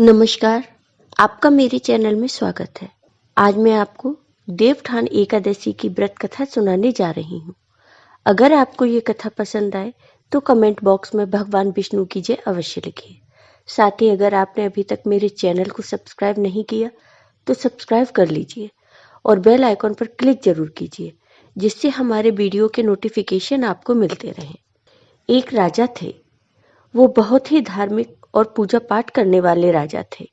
नमस्कार, आपका मेरे चैनल में स्वागत है। आज मैं आपको देवठान एकादशी की व्रत कथा सुनाने जा रही हूँ। अगर आपको ये कथा पसंद आए तो कमेंट बॉक्स में भगवान विष्णु की जय अवश्य लिखिए। साथ ही अगर आपने अभी तक मेरे चैनल को सब्सक्राइब नहीं किया तो सब्सक्राइब कर लीजिए और बेल आइकॉन पर क्लिक जरूर कीजिए, जिससे हमारे वीडियो के नोटिफिकेशन आपको मिलते रहें। एक राजा थे। वो बहुत ही धार्मिक और पूजा पाठ करने वाले राजा थे।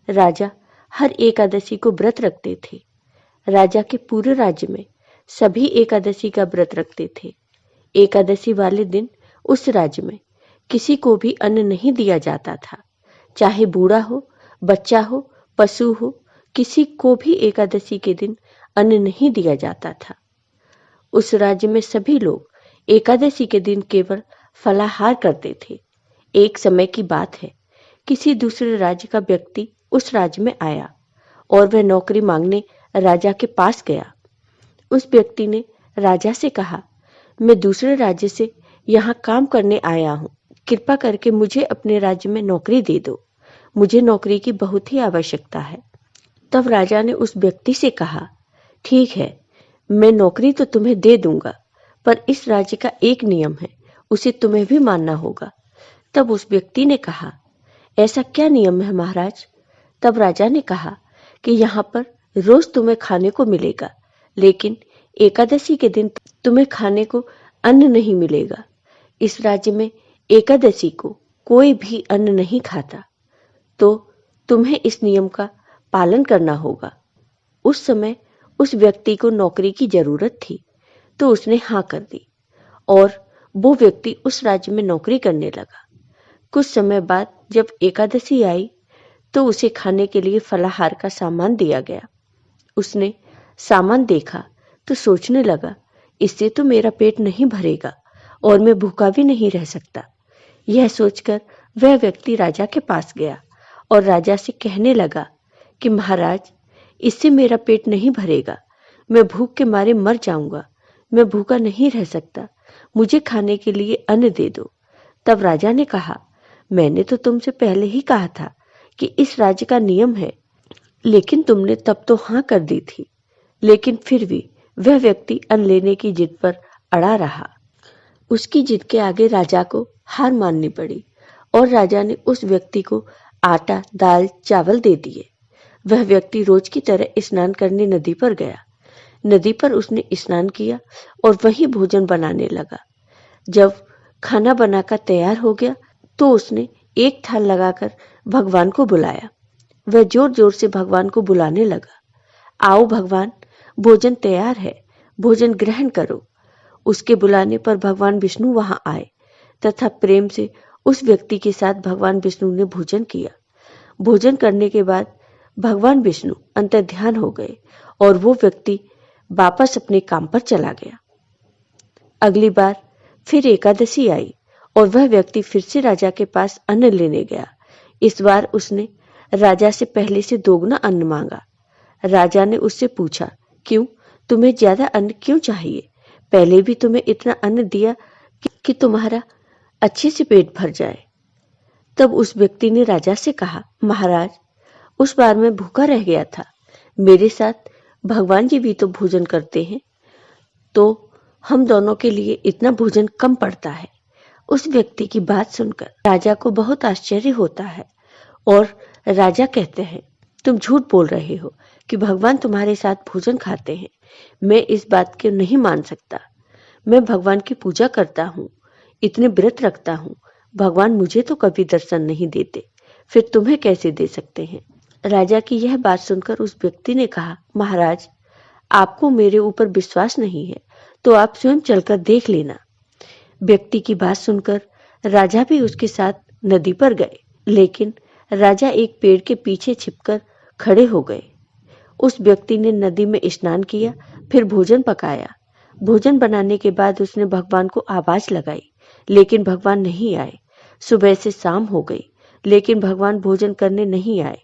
राजा हर एकादशी को व्रत रखते थे। राजा के पूरे राज्य में सभी एकादशी का व्रत रखते थे। एकादशी वाले दिन उस राज्य में किसी को भी अन्न नहीं दिया जाता था, चाहे बूढ़ा हो, बच्चा हो, पशु हो, किसी को भी एकादशी के दिन अन्न नहीं दिया जाता था। उस राज्य में सभी लोग एकादशी के दिन केवल फलाहार करते थे। एक समय की बात है, किसी दूसरे राज्य का व्यक्ति उस राज्य में आया और वह नौकरी मांगने राजा के पास गया। उस व्यक्ति ने राजा से कहा, मैं दूसरे राज्य से यहाँ काम करने आया हूँ, कृपा करके मुझे अपने राज्य में नौकरी दे दो। मुझे नौकरी की बहुत ही आवश्यकता है। तब राजा ने उस व्यक्ति से कहा, ठीक है, मैं नौकरी तो तुम्हें दे दूंगा, पर इस राज्य का एक नियम है, उसे तुम्हें भी मानना होगा। तब उस व्यक्ति ने कहा, ऐसा क्या नियम है महाराज? तब राजा ने कहा कि यहाँ पर रोज तुम्हें खाने को मिलेगा, लेकिन एकादशी के दिन तुम्हें खाने को अन्न नहीं मिलेगा। इस राज्य में एकादशी को कोई भी अन्न नहीं खाता, तो तुम्हें इस नियम का पालन करना होगा। उस समय उस व्यक्ति को नौकरी की जरूरत थी, तो उसने हाँ कर दी और वो व्यक्ति उस राज्य में नौकरी करने लगा। कुछ समय बाद जब एकादशी आई तो उसे खाने के लिए फलाहार का सामान दिया गया। उसने सामान देखा तो सोचने लगा, इससे तो मेरा पेट नहीं भरेगा और मैं भूखा भी नहीं रह सकता। यह सोचकर वह व्यक्ति राजा के पास गया और राजा से कहने लगा कि महाराज, इससे मेरा पेट नहीं भरेगा, मैं भूख के मारे मर जाऊंगा, मैं भूखा नहीं रह सकता, मुझे खाने के लिए अन्न दे दो। तब राजा ने कहा, मैंने तो तुमसे पहले ही कहा था कि इस राज्य का नियम है, लेकिन तुमने तब तो हाँ कर दी थी। लेकिन फिर भी वह व्यक्ति अन्न लेने की जिद पर अड़ा रहा। उसकी जिद के आगे राजा को हार माननी पड़ी और राजा ने उस व्यक्ति को आटा, दाल, चावल दे दिए। वह व्यक्ति रोज की तरह स्नान करने नदी पर गया। नदी पर उसने स्नान किया और वहीं भोजन बनाने लगा। जब खाना बनाकर तैयार हो गया तो उसने एक थाल लगाकर भगवान को बुलाया। वह जोर जोर से भगवान को बुलाने लगा, आओ भगवान, भोजन तैयार है, भोजन ग्रहण करो। उसके बुलाने पर भगवान विष्णु वहां आए तथा प्रेम से उस व्यक्ति के साथ भगवान विष्णु ने भोजन किया। भोजन करने के बाद भगवान विष्णु अंतर्ध्यान हो गए और वो व्यक्ति वापस अपने काम पर चला गया। अगली बार फिर एकादशी आई और वह व्यक्ति फिर से राजा के पास अन्न लेने गया। इस बार उसने राजा से पहले से दोगुना अन्न मांगा। राजा ने उससे पूछा, क्यों, तुम्हें ज्यादा अन्न क्यों चाहिए? पहले भी तुम्हें इतना अन्न दिया कि तुम्हारा अच्छे से पेट भर जाए। तब उस व्यक्ति ने राजा से कहा, महाराज, उस बार मैं भूखा रह गया था, मेरे साथ भगवान जी भी तो भोजन करते हैं, तो हम दोनों के लिए इतना भोजन कम पड़ता है। उस व्यक्ति की बात सुनकर राजा को बहुत आश्चर्य होता है और राजा कहते हैं, तुम झूठ बोल रहे हो कि भगवान तुम्हारे साथ भोजन खाते हैं। मैं इस बात को नहीं मान सकता। मैं भगवान की पूजा करता हूँ, इतने व्रत रखता हूँ, भगवान मुझे तो कभी दर्शन नहीं देते, फिर तुम्हें कैसे दे सकते हैं? राजा की यह बात सुनकर उस व्यक्ति ने कहा, महाराज, आपको मेरे ऊपर विश्वास नहीं है तो आप स्वयं चलकर देख लेना। व्यक्ति की बात सुनकर राजा भी उसके साथ नदी पर गए, लेकिन राजा एक पेड़ के पीछे छिपकर खड़े हो गए। उस व्यक्ति ने नदी में स्नान किया, फिर भोजन पकाया। भोजन बनाने के बाद उसने भगवान को आवाज लगाई, लेकिन भगवान नहीं आए। सुबह से शाम हो गई, लेकिन भगवान भोजन करने नहीं आए।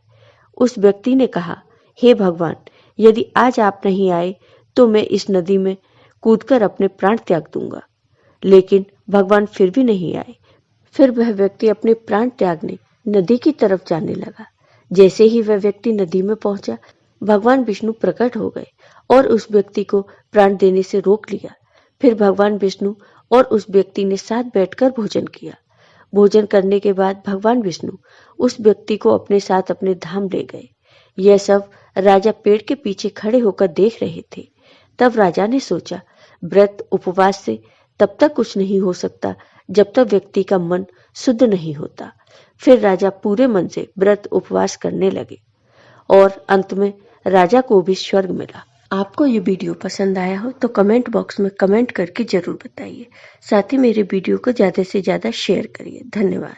उस व्यक्ति ने कहा, हे भगवान, यदि आज आप नहीं आए तो मैं इस नदी में कूदकर अपने प्राण त्याग दूंगा। लेकिन भगवान फिर भी नहीं आए। फिर वह व्यक्ति अपने प्राण त्यागने नदी की तरफ जाने लगा। जैसे ही वह व्यक्ति नदी में पहुंचा, भगवान विष्णु प्रकट हो गए और उस व्यक्ति को प्राण देने से रोक लिया। फिर भगवान विष्णु और उस व्यक्ति ने साथ बैठकर भोजन किया। भोजन करने के बाद भगवान विष्णु उस व्यक्ति को अपने साथ अपने धाम ले गए। यह सब राजा पेड़ के पीछे खड़े होकर देख रहे थे। तब राजा ने सोचा, व्रत उपवास से तब तक कुछ नहीं हो सकता जब तक व्यक्ति का मन शुद्ध नहीं होता। फिर राजा पूरे मन से व्रत उपवास करने लगे और अंत में राजा को भी स्वर्ग मिला। आपको ये वीडियो पसंद आया हो तो कमेंट बॉक्स में कमेंट करके जरूर बताइए। साथ ही मेरे वीडियो को ज़्यादा से ज़्यादा शेयर करिए। धन्यवाद।